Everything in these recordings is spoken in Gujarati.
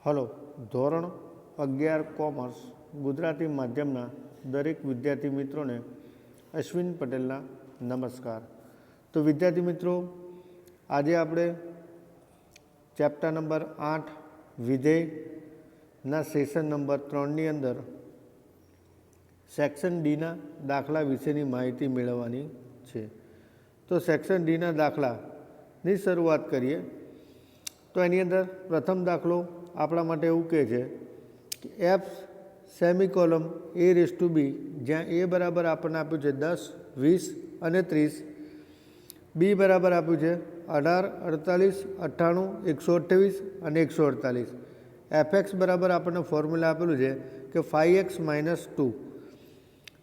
હલો, ધોરણ 11 કોમર્સ ગુજરાતી માધ્યમના દરેક વિદ્યાર્થી મિત્રોને અશ્વિન પટેલના નમસ્કાર। તો વિદ્યાર્થી મિત્રો, આજે આપણે ચેપ્ટર નંબર 8 વિધેયના સેશન નંબર 3ની અંદર સેક્શન ડીના દાખલા વિશેની માહિતી મેળવવાની છે। તો સેક્શન ડીના દાખલાની શરૂઆત કરીએ તો એની અંદર પ્રથમ દાખલો આપણા માટે એવું કહે છે કે F semicolon A raise to બી, જ્યાં એ બરાબર આપણને આપ્યું છે 10, 20 અને 30, બી બરાબર આપ્યું છે 18, 48, 98, 128 અને 148, એફએક્સ બરાબર આપણને ફોર્મ્યુલા આપેલું છે કે 5x - 2।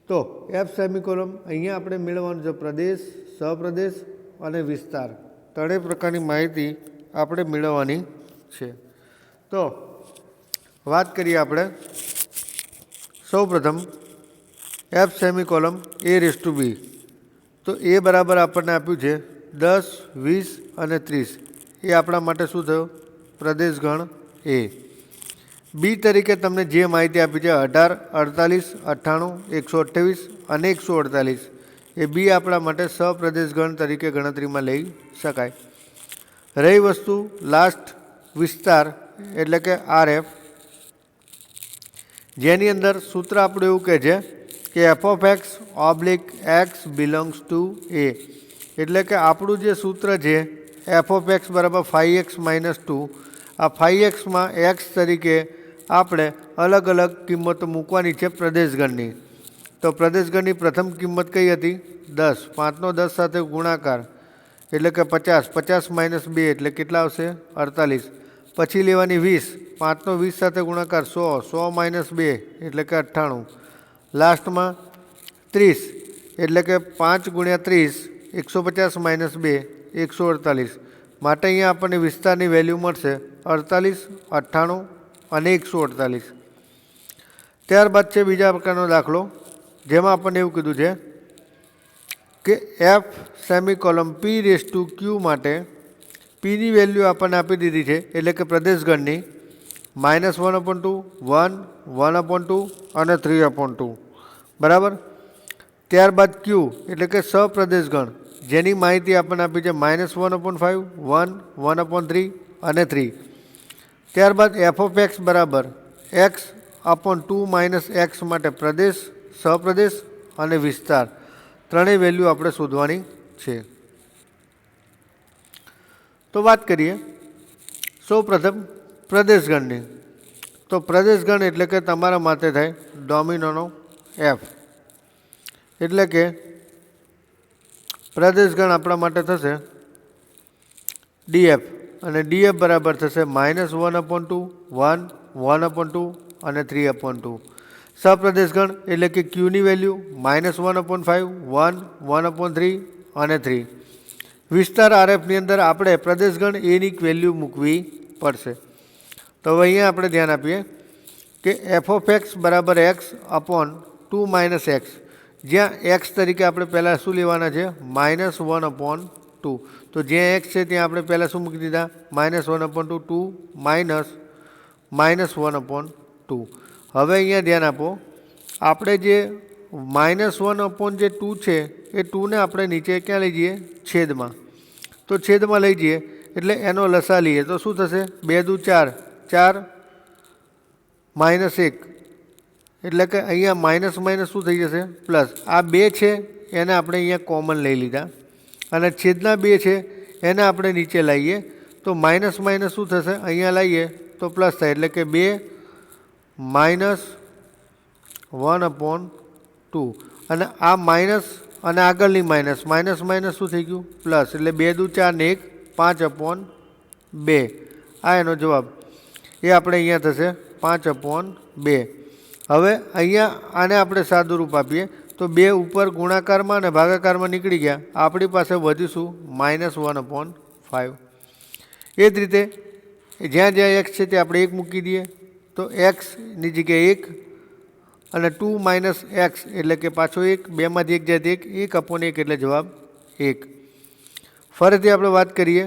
તો એફ સેમિકોલમ અહીંયા આપણે મેળવવાનું છે પ્રદેશ, સહપ્રદેશ અને વિસ્તાર, ત્રણેય પ્રકારની માહિતી આપણે મેળવવાની છે। તો વાત કરીએ આપણે સૌપ્રથમ F semicolon A raise to બી। તો એ બરાબર આપણને આપ્યું છે 10, 20 અને 30, એ આપણા માટે શું થયો? પ્રદેશ ગણ એ। બી તરીકે તમને જે માહિતી આપી છે 18, 48, 98, 128 અને 148, એ બી આપણા માટે સપ્રદેશ ગણ તરીકે ગણતરીમાં લઈ શકાય। રહી વસ્તુ લાસ્ટ વિસ્તાર એટલે કે આરએફ, જેની અંદર સૂત્ર આપણું એવું કહે છે કે f(x) x belongs to a, એટલે કે આપણું જે સૂત્ર છે f(x) બરાબર 5x - 2, આ 5xમાં x તરીકે આપણે અલગ અલગ કિંમતો મૂકવાની છે પ્રદેશગણની। તો પ્રદેશગણની પ્રથમ કિંમત કઈ હતી? 10, 5નો 10 સાથે ગુણાકાર એટલે કે 50, 50 - 2 એટલે કેટલા આવશે? 48। પછી લેવાની 20, 5નો 20 સાથે ગુણાકાર 100, 100 - 2 એટલે કે 98। લાસ્ટમાં 30 એટલે કે 5 × 30, 150 - 2 148, માટે અહીંયા આપણને વિસ્તારની વેલ્યુ મળશે 48, 98 અને 148। ત્યારબાદ છે બીજા પ્રકારનો દાખલો, જેમાં આપણને એવું કીધું છે કે F semicolon P raise to ક્યુ માટે પીની વેલ્યુ આપણને આપી દીધી છે, એટલે કે પ્રદેશગણની -1/2, 1, 1/2 અને 3/2 બરાબર। ત્યારબાદ ક્યુ એટલે કે સપ્રદેશગણ, જેની માહિતી આપણને આપી છે -1/5, 1, 1/3 અને 3। ત્યારબાદ f(x) બરાબર x/2 - x માટે પ્રદેશ, સપ્રદેશ અને વિસ્તાર, ત્રણેય વેલ્યુ આપણે શોધવાની છે। તો વાત કરીએ સૌપ્રથમ પ્રદેશગણની। તો પ્રદેશગણ એટલે કે તમારા માટે થાય ડોમિનોનો એફ, એટલે કે પ્રદેશગણ આપણા માટે થશે ડીએફ, અને ડીએફ બરાબર થશે -1/2, 1, 1/2 અને 3/2। સપ્રદેશગણ એટલે કે ક્યુની વેલ્યુ -1/5, 1, 1/3 અને 3। વિસ્તાર આરએફની અંદર આપણે પ્રદેશગણ એની વેલ્યુ મૂકવી પડશે। તો હવે અહીંયા આપણે ધ્યાન આપીએ કે f(x) બરાબર x/2 - x, જ્યાં x તરીકે આપણે પહેલાં શું લેવાના છે? -1/2। તો જ્યાં x છે ત્યાં આપણે પહેલાં શું મૂકી દીધા? -1/2, 2 -1/2। હવે અહીંયા ધ્યાન આપો, આપણે જે -1/2 છે એ 2ને આપણે નીચે ક્યાં લઈ જઈએ? છેદમાં। તો છેદમાં લઈ જઈએ એટલે એનો લસા લઈએ તો શું થશે? 2 દુ 4, 4 -1 એટલે કે અહીંયા માઇનસ માઇનસ શું થઈ જશે? પ્લસ। આ 2 છે એને આપણે અહીંયા કોમન લઈ લીધા, અને છેદના 2 છે એને આપણે નીચે લાવીએ તો માઇનસ માઇનસ શું થશે? અહીંયા લાવીએ તો પ્લસ થાય, એટલે કે 2 -1/2, અને આ માઇનસ અને આગળની માઇનસ, માઇનસ માઇનસ શું થઈ ગયું? પ્લસ, એટલે 2 દુ 4 ને 1, 5/2। આ એનો જવાબ, એ આપણે અહીંયા થશે 5/2। હવે અહીંયા આને આપણે સાદું રૂપ આપીએ તો 2 ઉપર ગુણાકારમાં અને ભાગાકારમાં નીકળી ગયા, આપણી પાસે વધીશું -1/5। એ જ રીતે જ્યાં જ્યાં x છે તે આપણે 1 મૂકી દઈએ તો xની જગ્યાએ 1, અને 2 - x એટલે કે પાછો 1, 2માંથી 1 જાય 1/1 એટલે જવાબ 1। ફરીથી આપણે વાત કરીએ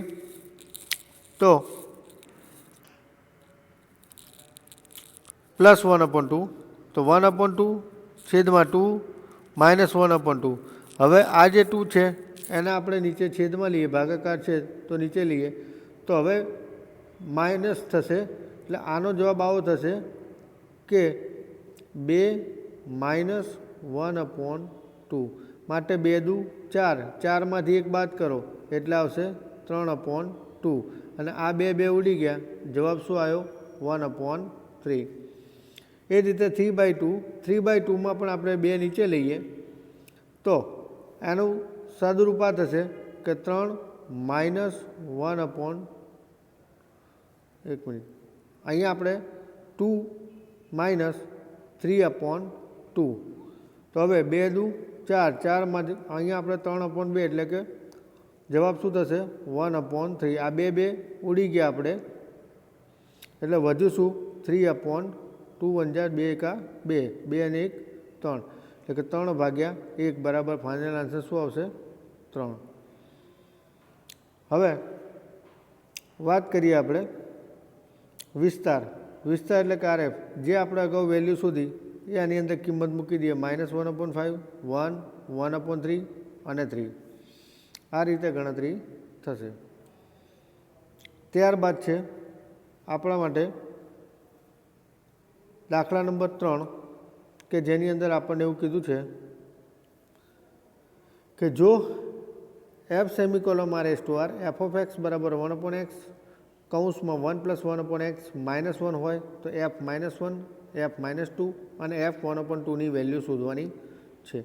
તો પ્લસ 1/2, તો 1/2 છેદમાં 2 માઇનસ 1/2. હવે આ જે 2 છે એને આપણે નીચે છેદમાં લઈએ, ભાગાકાર છે તો નીચે લઈએ, તો હવે માઇનસ થશે, એટલે આનો જવાબ આવો થશે કે 2 માઇનસ 1/2. માટે 2 દુ 4, 4માંથી 1 બાદ કરો એટલે આવશે 3/2, અને આ 2 ઉડી ગયા, જવાબ શું આવ્યો? 1/3. એ જ રીતે 3/2, 3/2માં પણ આપણે 2 નીચે લઈએ તો એનું સાદુરૂપ આ થશે કે 3 માઇનસ 1/, એક મિનિટ, અહીંયા આપણે 2 માઇનસ 3/2. તો હવે 2 દુ 4, 4માંથી અહીંયા આપણે 3/2 એટલે કે જવાબ શું થશે? 1/3. આ 2 ઉડી ગયા આપણે, એટલે વધ્યું શું? 3/2. 1 2 એકા 2, 2 અને 1 3, એટલે કે 3/1 બરાબર ફાઇનલ આન્સર શું આવશે? 3. હવે વાત કરીએ આપણે વિસ્તાર. વિસ્તાર એટલે કે RF, જે આપણે અગાઉ વેલ્યુ શોધી એ આની અંદર કિંમત મૂકી દઈએ. -1/5, 1, 1/3 અને 3. આ રીતે ગણતરી થશે. ત્યારબાદ છે આપણા માટે દાખલા નંબર 3, કે જેની અંદર આપણને એવું કીધું છે કે જો f semicolon r f of x બરાબર 1/x કૌંસમાં 1 + 1/x -1 હોય તો f -1, f -2 અને f 1/2ની વેલ્યુ શોધવાની છે.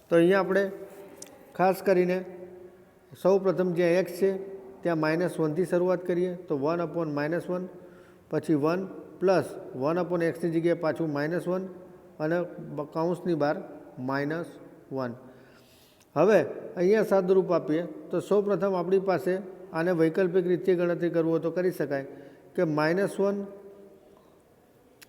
તો અહીંયા આપણે ખાસ કરીને સૌ પ્રથમ જ્યાં x છે ત્યાં -1થી શરૂઆત કરીએ, તો 1/-1, પછી 1 પ્લસ 1/xની જગ્યાએ પાછું -1 અને કૌંસની બહાર -1. હવે અહીંયા સાદુરૂપ આપીએ તો સૌ પ્રથમ આપણી પાસે આને વૈકલ્પિક રીતે ગણતરી કરવું હોય તો કરી શકાય કે -1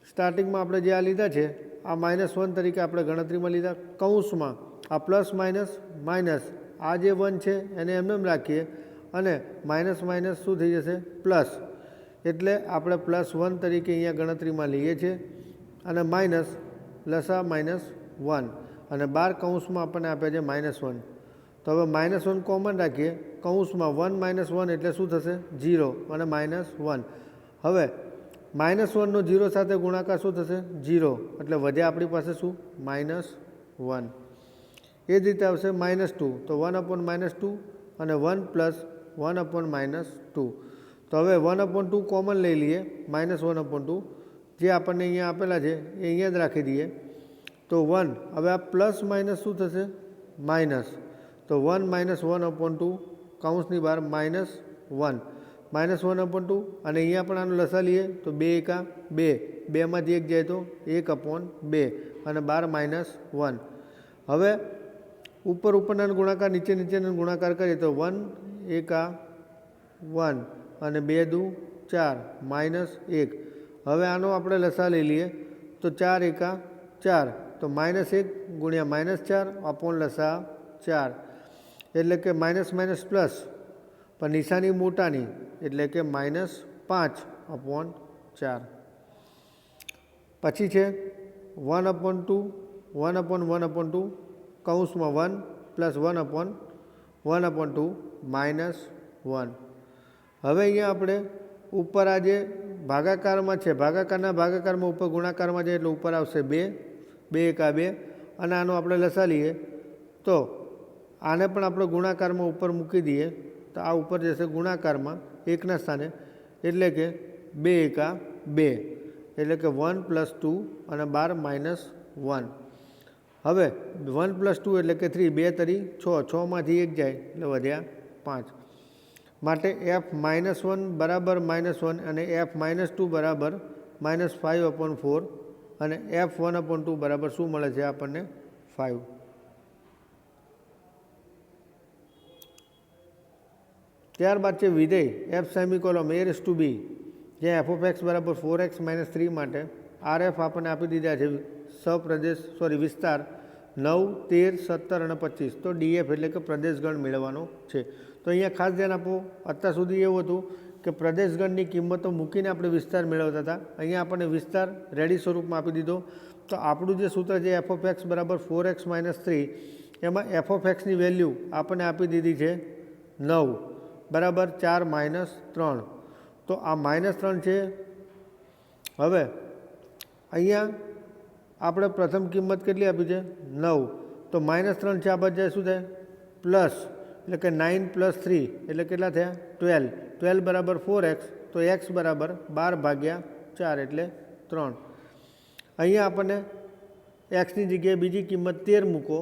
સ્ટાર્ટિંગમાં આપણે જે આ લીધા છે આ -1 તરીકે આપણે ગણતરીમાં લીધા, કૌંસમાં આ પ્લસ માઇનસ માઇનસ આ જે 1 છે એને એમ રાખીએ અને માઇનસ માઇનસ શું થઈ જશે? પ્લસ. એટલે આપણે +1 તરીકે અહીંયા ગણતરીમાં લઈએ છીએ અને માઇનસ લસા -1 અને 12 કૌંસમાં આપણને આપે છે -1. તો હવે -1 કોમન રાખીએ, કૌંસમાં 1 - 1 એટલે શું થશે? 0 અને -1. હવે -1નો 0 સાથે ગુણાકાર શું થશે? 0, એટલે વધ્યા આપણી પાસે શું? -1. એ જ રીતે આવશે -2, તો 1/-2 અને 1 + 1/-2. તો હવે 1/2 કોમન લઈ લઈએ, -1/2 જે આપણને અહીંયા આપેલા છે એ અહીંયા જ રાખી દઈએ, તો 1. હવે આ પ્લસ માઇનસ શું થશે? માઇનસ. તો 1 - 1/2 કૌંસની બહાર -1, -1/2 અને અહીંયા પણ આનો લસા લઈએ તો 2 એકા 2, 2માંથી 1 જાય તો 1/2 અને 12 -1. હવે ઉપરના ગુણાકાર નીચેના ગુણાકાર કરીએ તો 1 એકા 1 અને 2 દુ 4 -1. હવે આનો આપણે લસા લઈ લઈએ તો 4 એકા 4, તો -1 ગુણ્યા -4 અપોન લસા 4, એટલે કે માઇનસ માઇનસ પ્લસ પણ નિશાની મોટાની, એટલે કે -5/4. પછી છે 1/2, 1/1/2 કૌંસમાં 1 + 1/1/2 -1. હવે અહીંયા આપણે ઉપર આ જે ભાગાકારમાં છે, ભાગાકારના ભાગાકારમાં ઉપર ગુણાકારમાં જાય એટલે ઉપર આવશે 2, 2 એકા 2 અને આનો આપણે લસા લઈએ તો આને પણ આપણે ગુણાકારમાં ઉપર મૂકી દઈએ તો આ ઉપર જશે ગુણાકારમાં 1ના સ્થાને, એટલે કે 2 એકા 2, એટલે કે 1 + 2 અને 12 -1. હવે 1 + 2 એટલે કે 3, 2 તરી 6, 6માંથી 1 જાય એટલે વધ્યા 5. માટે f -1 બરાબર -1 અને f -2 બરાબર -5/4 અને f 1/2 બરાબર શું મળે છે આપણને? 5. ત્યારબાદ છે વિધેય f સેમિકોલન a⁵b, જ્યાં f of x બરાબર 4x - 3 માટે RF આપણને આપી દીધા છે વિસ્તાર 9, 13, 17 અને 25. તો DF એટલે કે પ્રદેશગણ મેળવવાનો છે. તો અહીંયા ખાસ ધ્યાન આપો, અત્યાર સુધી એવું હતું કે પ્રદેશગણની કિંમતો મૂકીને આપણે વિસ્તાર મેળવતા હતા. અહીંયા આપણને વિસ્તાર રેડી સ્વરૂપમાં આપી દીધો. તો આપણું જે સૂત્ર છે એફ ઓફ એક્સ બરાબર 4x - 3, એમાં એફ ઓફ એક્સની વેલ્યુ આપણને આપી દીધી છે 9 બરાબર 4 - 3. તો આ -3 છે. હવે અહીંયા આપણે પ્રથમ કિંમત કેટલી આપી છે 9, તો -3 છે, આ બાજુ શું થાય પ્લસ, એટલે કે 9 + 3 એટલે કેટલા થયા 12. 12 બરાબર 4x, તો x બરાબર 12/4 એટલે 3. અહીંયા આપણને એક્સની જગ્યાએ બીજી કિંમત 13 મૂકો,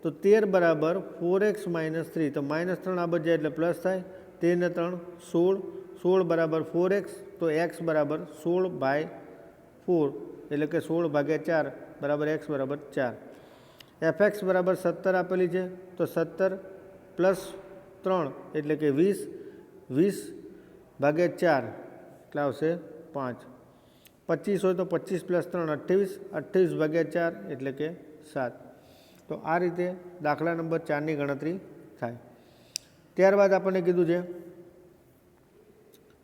તો 13 બરાબર 4x - 3, તો -3 આ બાજુ એટલે પ્લસ થાય. 13 ને 3 16, 16 બરાબર 4x, તો x બરાબર 16/4 એટલે કે 16/4 બરાબર x બરાબર 4. એફ એક્સ બરાબર 17 આપેલી છે, તો 17 + 3 એટલે કે 20, 20/4 એટલે આવશે 5. 25 હોય તો 25 + 3 28, 28/4 એટલે કે 7. તો આ રીતે દાખલા નંબર 4ની ગણતરી થાય. ત્યારબાદ આપણને કીધું છે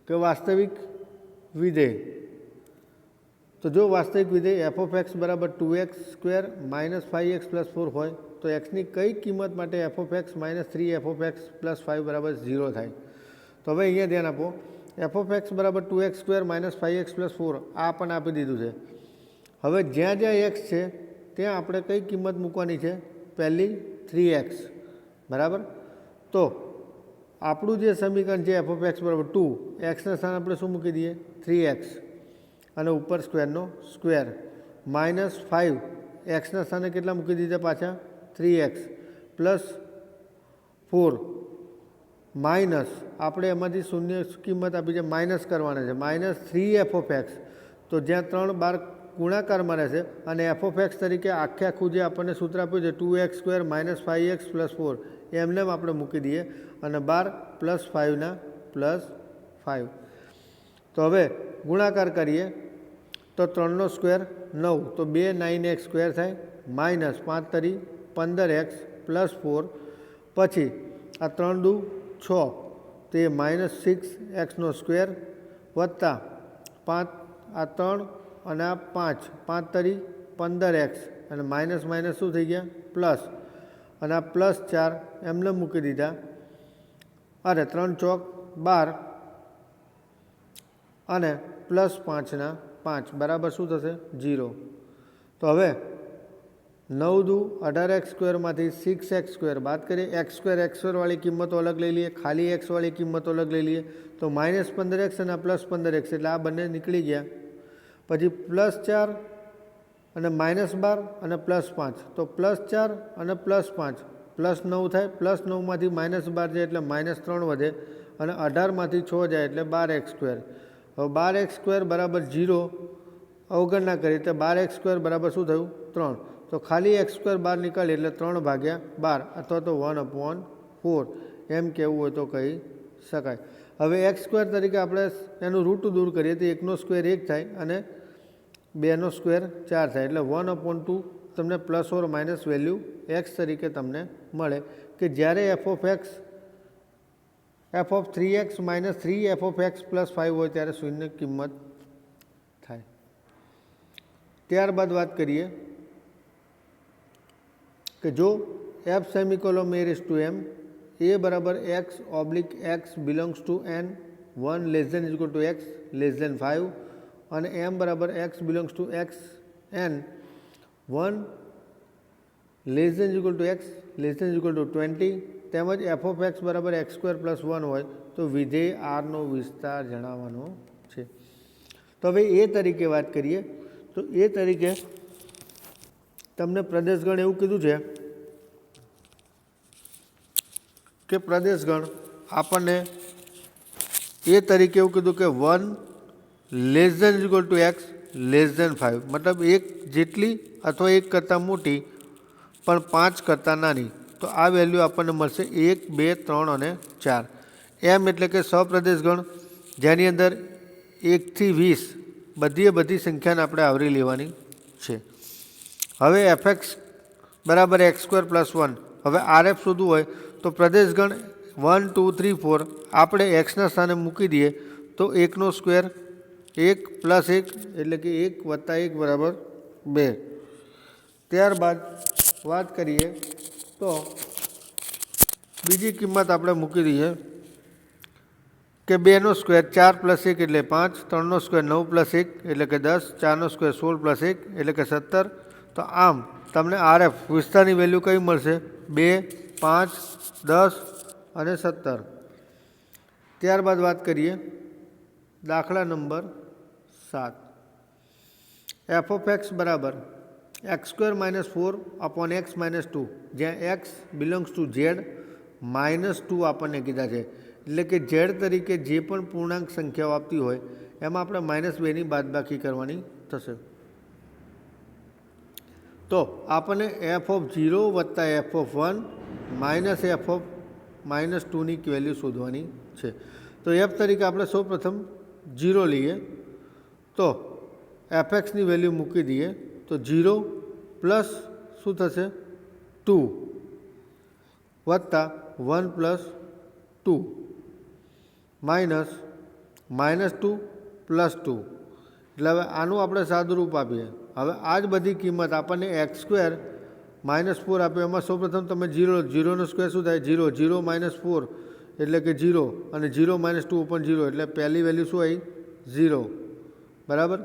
કે વાસ્તવિક વિધેય. તો જો વાસ્તવિક વિધેય એફ ઓફ એક્સ બરાબર 2x² - 5x + 4 હોય તો એક્સની કઈ કિંમત માટે F of x - 3f of x + 5 બરાબર 0 થાય. તો હવે અહીંયા ધ્યાન આપો, એફ ઓફ એક્સ બરાબર 2x² - 5x + 4 આ આપણને આપી દીધું છે. હવે જ્યાં જ્યાં એક્સ છે ત્યાં આપણે કઈ કિંમત મૂકવાની છે, પહેલી 3x બરાબર. તો આપણું જે સમીકરણ છે એફ ઓફ એક્સ બરાબર 2, એક્સના સ્થાને આપણે શું મૂકી દઈએ 3x અને ઉપર સ્ક્વેરનો સ્ક્વેર, -5 એક્સના સ્થાને કેટલા મૂકી દીધા પાછા 3x + 4 માઇનસ આપણે એમાંથી શૂન્ય કિંમત આપી છે માઇનસ કરવાના છે -3f ઓફ એક્સ. તો જ્યાં 3 બાર ગુણાકારમાં રહેશે અને એફ ઓફ એક્સ તરીકે આખે આખું જે આપણને સૂત્ર આપ્યું છે 2x² - 5x + 4 એમને આપણે મૂકી દઈએ અને 12 + 5 ના +5. તો હવે ગુણાકાર કરીએ તો 3નો સ્ક્વેર 9, તો 2 9x² થાય, -5 તરી 15x + 4, પછી આ 3 દુ 6, તો એ -6xનો સ્ક્વેર વત્તા 5 આ 3 અને આ 5, 5 તરી 15x અને માઇનસ શું થઈ ગયા પ્લસ, અને આ +4 એમને મૂકી દીધા. અરે 3 ચોક 12 અને +5 ના 5 બરાબર શું થશે 0. તો હવે 9 દુ 18x² માંથી 6x² બાદ કરીએ, x² વાળી કિંમતો અલગ લઈ લઈએ, ખાલી x વાળી કિંમતો અલગ લઈ લઈએ. તો -15x અને +15x એટલે આ બંને નીકળી ગયા. પછી +4 અને -12 અને +5, તો +4 અને +5 +9 થાય, +9 માંથી -12 જાય એટલે -3 વધે અને 18માંથી 6 જાય એટલે 12x². હવે 12x² બરાબર 0 અવગણના કરીએ તો 12x² બરાબર શું થયું 3. તો ખાલી x² બહાર નીકળે એટલે 3/12 અથવા તો 1/4 એમ કહેવું હોય તો કહી શકાય. હવે x² તરીકે આપણે એનું રૂટ દૂર કરીએ તો 1નો સ્ક્વેર 1 થાય અને 2નો સ્ક્વેર 4 થાય એટલે 1/2 તમને plus or minus value x તરીકે તમને મળે કે જ્યારે F of 3x - 3f of x + 5 હોય ત્યારે શૂન્ય કિંમત થાય. ત્યારબાદ વાત કરીએ કે જો f (m) a બરાબર x/x belongs to n 1 < x < 5 અને m બરાબર x belongs to x n 1 < x < 20 તેમજ f ઓફ x બરાબર x² + 1 હોય તો વિધેય આરનો વિસ્તાર જણાવવાનો છે. તો હવે એ તરીકે વાત કરીએ તો એ તરીકે તમને પ્રદેશગણ એવું કીધું છે કે પ્રદેશગણ આપણને એ તરીકે એવું કીધું કે 1 < x < 5 મતલબ 1 જેટલી અથવા 1 કરતાં મોટી પણ 5 કરતાં નાની. તો આ વેલ્યુ આપણને મળશે 1, 2, 3 અને 4. એમ એટલે કે સપ્રદેશગણ જેની અંદર 1 થી 20 બધી સંખ્યાને આપણે આવરી લેવાની છે. હવે fx બરાબર x² + 1. હવે rf શોધવું હોય તો પ્રદેશગણ 1, 2, 3, 4 આપણે એક્સના સ્થાને મૂકી દઈએ તો 1નો સ્ક્વેર 1 પ્લસ 1 એટલે કે 1 વત્તા 1 બરાબર 2. ત્યારબાદ વાત કરીએ તો બીજી કિંમત આપણે મૂકી દઈએ કે 2નો સ્ક્વેર 4 પ્લસ 1 એટલે 5, 3નો સ્ક્વેર 9 પ્લસ 1 એટલે કે 10, 4નો સ્ક્વેર 16 પ્લસ 1 એટલે કે 17. તો આમ તમને RF વિસ્તારની વેલ્યુ કઈ મળશે? 2, 5, 10 અને 17. ત્યારબાદ વાત કરીએ દાખલા નંબર 7. એફ ઓફ એક્સ બરાબર x² - 4 અપોન x - 2, જ્યાં x બિલોંગ્સ ટુ z -2 આપણને કીધા છે. એટલે કે z તરીકે જે પણ પૂર્ણાંક સંખ્યાઓ આપતી હોય એમાં આપણે -2ની બાદબાકી કરવાની થશે. તો આપણને f ઓફ 0 વત્તા f of 1 minus f of -2ની વેલ્યુ શોધવાની છે. તો f તરીકે આપણે સૌપ્રથમ 0 લઈએ, તો fxની વેલ્યુ મૂકી દઈએ તો 0 પ્લસ શું થશે 2 વત્તા 1 પ્લસ 2 માઇનસ -2 પ્લસ 2. એટલે હવે આનું આપણે સાદું રૂપ આપીએ. હવે આ જ બધી કિંમત આપણને x² -4 આપ્યો, એમાં સૌપ્રથમ તમે 0નો સ્ક્વેર શું થાય 0, 0 - 4 એટલે કે 0 અને 0 - 2 ઉપર 0 એટલે પહેલી વેલ્યુ શું આવી 0 બરાબર.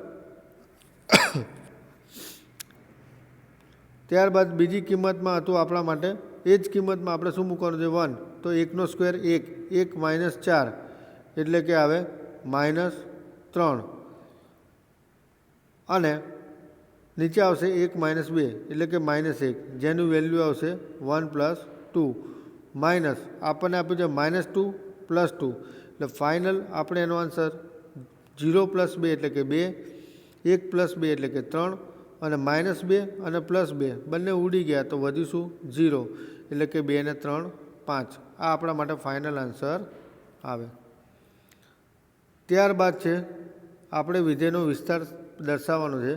ત્યારબાદ બીજી કિંમતમાં હતું આપણા માટે એ જ કિંમતમાં આપણે શું મૂકવાનું છે 1, તો 1નો સ્ક્વેર 1, 1 - 4 એટલે કે આવે -3 અને નીચે આવશે 1 - 2 એટલે કે -1, જેનું વેલ્યુ આવશે 1 પ્લસ 2 માઇનસ આપણને આપ્યું છે -2 પ્લસ 2. એટલે ફાઇનલ આપણે એનો આન્સર 0 પ્લસ 2 એટલે કે 2, 1 પ્લસ 2 એટલે કે 3 અને -2 અને +2 બંને ઉડી ગયા તો વધ્યું શું 0 એટલે કે 2 ને 3 5. આ આપણા માટે ફાઇનલ આન્સર આવે. ત્યારબાદ છે આપણે વિધેયનો વિસ્તાર દર્શાવવાનો છે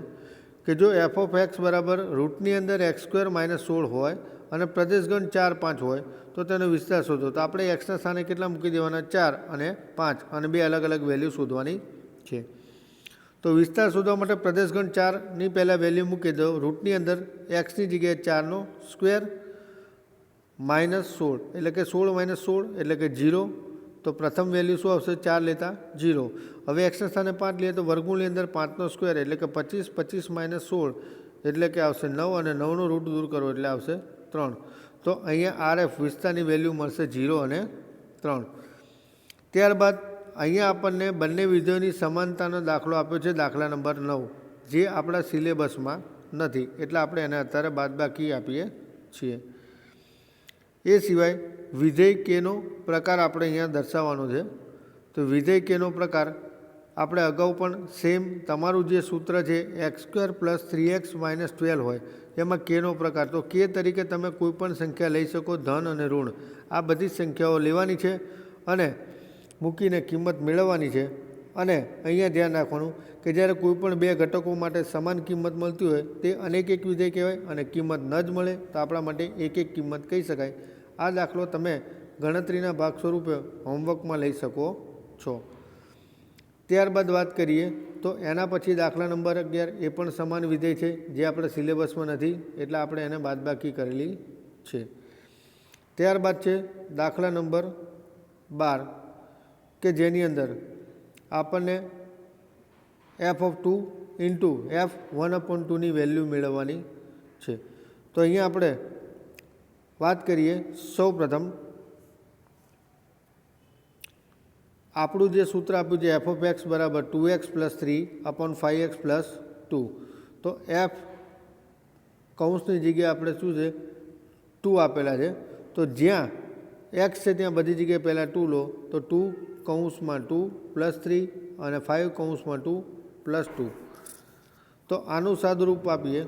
કે જો f ઓફ x બરાબર રૂટની અંદર x² - 16 હોય અને પ્રદેશગણ 4, 5 હોય તો તેનો વિસ્તાર શોધો. તો આપણે એક્સના સ્થાને કેટલા મૂકી દેવાના 4 અને 5 અને બે અલગ અલગ વેલ્યુ શોધવાની છે. તો વિસ્તાર શોધવા માટે પ્રદેશગણ 4ની પહેલાં વેલ્યુ મૂકી દો. રૂટની અંદર એક્સની જગ્યાએ 4નો સ્ક્વેર -16 એટલે કે 16 - 16 એટલે કે 0. તો પ્રથમ વેલ્યુ શું આવશે 4 લેતા 0. હવે એક્સના સ્થાને 5 લઈએ તો વર્ગમૂળની અંદર 5નો સ્ક્વેર એટલે કે 25, 25 - 16 એટલે કે આવશે 9 અને 9નો રૂટ દૂર કરો એટલે આવશે 3. તો અહીંયા RF વિસ્તારની વેલ્યુ મળશે 0 અને 3. ત્યારબાદ અહીંયા આપણને બંને વિધેયોની સમાનતાનો દાખલો આપ્યો છે, દાખલા નંબર 9, જે આપણા સિલેબસમાં નથી એટલે આપણે એને અત્યારે બાદબાકી આપીએ છીએ. એ સિવાય વિધેય કેનો પ્રકાર આપણે અહીંયા દર્શાવવાનો છે. તો વિધેય કેનો પ્રકાર આપણે અગાઉ પણ સેમ તમારું જે સૂત્ર છે x² + 3x - 12 હોય એમાં કેનો પ્રકાર, તો કે તરીકે તમે કોઈ પણ સંખ્યા લઈ શકો, ધન અને ઋણ આ બધી સંખ્યાઓ લેવાની છે અને મૂકીને કિંમત મેળવવાની છે. અને અહીંયા ધ્યાન રાખવાનું કે જ્યારે કોઈ પણ બે ઘટકો માટે સમાન કિંમત મળતી હોય તે અનેક વિધેય કહેવાય અને કિંમત ન જ મળે તો આપણા માટે એક કિંમત કહી શકાય. આ દાખલો તમે ગણતરીના ભાગ સ્વરૂપે હોમવર્કમાં લઈ શકો છો. ત્યારબાદ વાત કરીએ તો એના પછી દાખલા નંબર 11 એ પણ સમાન વિધેય છે જે આપણે સિલેબસમાં નથી એટલે આપણે એને બાદબાકી કરેલી છે. ત્યારબાદ છે દાખલા નંબર 12 કે જેની અંદર આપણને f(2) × f(1/2)ની વેલ્યુ મેળવવાની છે. તો અહીંયા આપણે વાત કરીએ સૌપ્રથમ આપણું જે સૂત્ર આપ્યું છે f of x બરાબર 2x + 3/5x + 2. તો f કૌંસની જગ્યાએ આપણે શું છે 2 આપેલા છે. તો જ્યાં x છે ત્યાં બધી જગ્યાએ પહેલાં 2 લો તો 2 કૌંસમાં 2 + 3 અને 5 કૌંસમાં 2 + 2. તો આનું સાદુરૂપ આપીએ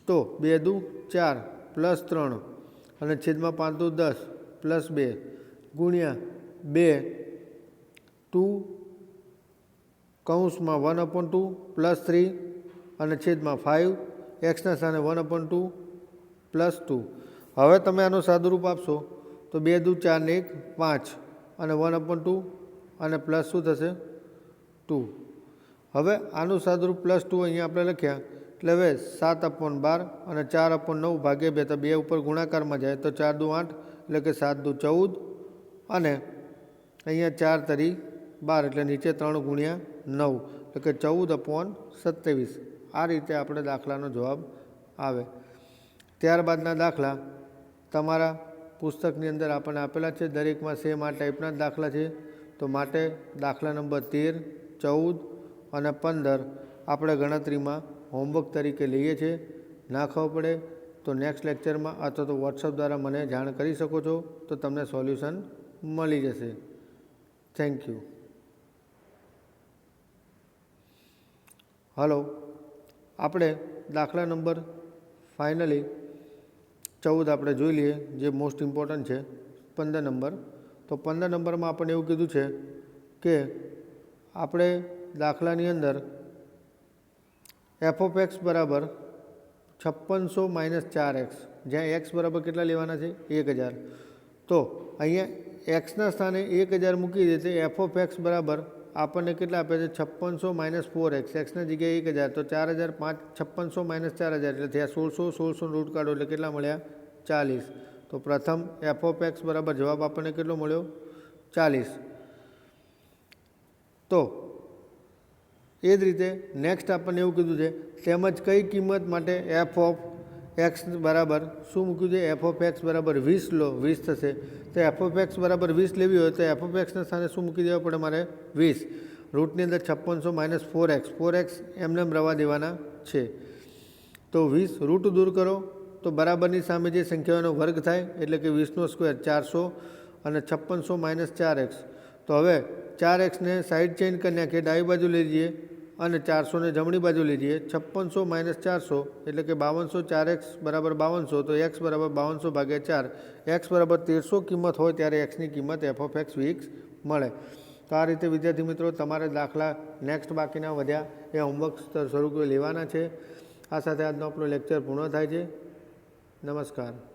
તો 2 દુ 4 + 3 અને છેદમાં 5 દુ 10 + 2 ગુણ્યા 2 2 કૌંસમાં 1/2 + 3 અને છેદમાં 5 એક્સના સ્થાને 1/2 + 2. હવે તમે આનું સાદુરૂપ આપશો તો 2 દુ 4 ને 1 5 અને 1/2 અને પ્લસ શું થશે 2। હવે આનું સાદુરૂપ +2 અહીંયા આપણે લખ્યા એટલે હવે 7/12 અને 4/9 ભાગ્યા 2 તો 2 ઉપર ગુણાકારમાં જાય તો 4 દુ 8 એટલે કે 7 દુ 14 અને અહીંયા 4 તરી 12 એટલે નીચે 3 ગુણ્યા 9 એટલે કે 14/27। આ રીતે આપણે દાખલાનો જવાબ આવે। ત્યારબાદના દાખલા તમારા પુસ્તકની અંદર આપણને આપેલા છે, દરેકમાં સેમ આ ટાઈપના જ દાખલા છે। તો માટે દાખલા નંબર 13, 14 અને 15 આપણે ગણતરીમાં હોમવર્ક તરીકે લઈએ છીએ। ના ખબર પડે તો નેક્સ્ટ લેક્ચરમાં અથવા તો વોટ્સઅપ દ્વારા મને જાણ કરી શકો છો, તો તમને સોલ્યુશન મળી જશે। Thank you. હલો, આપણે દાખલા નંબર ફાઇનલી 14 આપણે જોઈ લઈએ, જે મોસ્ટ ઇમ્પોર્ટન્ટ છે। 15 નંબર, તો 15 નંબરમાં આપણને એવું કીધું છે કે આપણે દાખલાની અંદર f(x) બરાબર 5600 - 4x, જ્યાં x બરાબર કેટલા લેવાના છે 1000। તો અહીંયા xના સ્થાને 1000 મૂકી દે તો f(x) બરાબર આપણને કેટલા આપે છે 5600 - 4x, xના જગ્યાએ 1000 તો 4000, 5600 - 4000 એટલે થયા 1600, 1600 રૂટ કાઢો એટલે કેટલા મળ્યા 40। તો પ્રથમ f(x) બરાબર જવાબ આપણને કેટલો મળ્યો 40। તો એ જ રીતે નેક્સ્ટ આપણને એવું કીધું છે, તેમજ કઈ કિંમત માટે f(x) બરાબર શું મૂક્યું છે f(x) બરાબર 20 લો, 20 થશે। તો f(x) બરાબર 20 લેવી હોય તો f(x)ના સ્થાને શું મૂકી દેવા પડે મારે 20। રૂટની અંદર 5600 - 4x, 4x એમને રવા દેવાના છે। તો 20 રૂટ દૂર કરો તો બરાબરની સામે જે સંખ્યાઓનો વર્ગ થાય એટલે કે 20નો સ્ક્વેર 400 અને 5600 - 4x। તો હવે 4xને સાઈડ ચેન્જ કરી નાખીએ, ડાબી બાજુ લઈ જઈએ અને 400ને જમણી બાજુ લઈ જઈએ। 5600 - 400 એટલે કે 5200, 4x બરાબર 5200, તો x બરાબર 5200 ભાગ્યા 4, x બરાબર 1300 કિંમત હોય ત્યારે xની કિંમત f(x) વીક્સ મળે। તો આ રીતે વિદ્યાર્થી મિત્રો તમારે દાખલા નેક્સ્ટ બાકીના વધ્યા એ હોમવર્ક સ્વરૂપે લેવાના છે। આ સાથે આજનો આપણો લેક્ચર પૂર્ણ થાય છે। નમસ્કાર।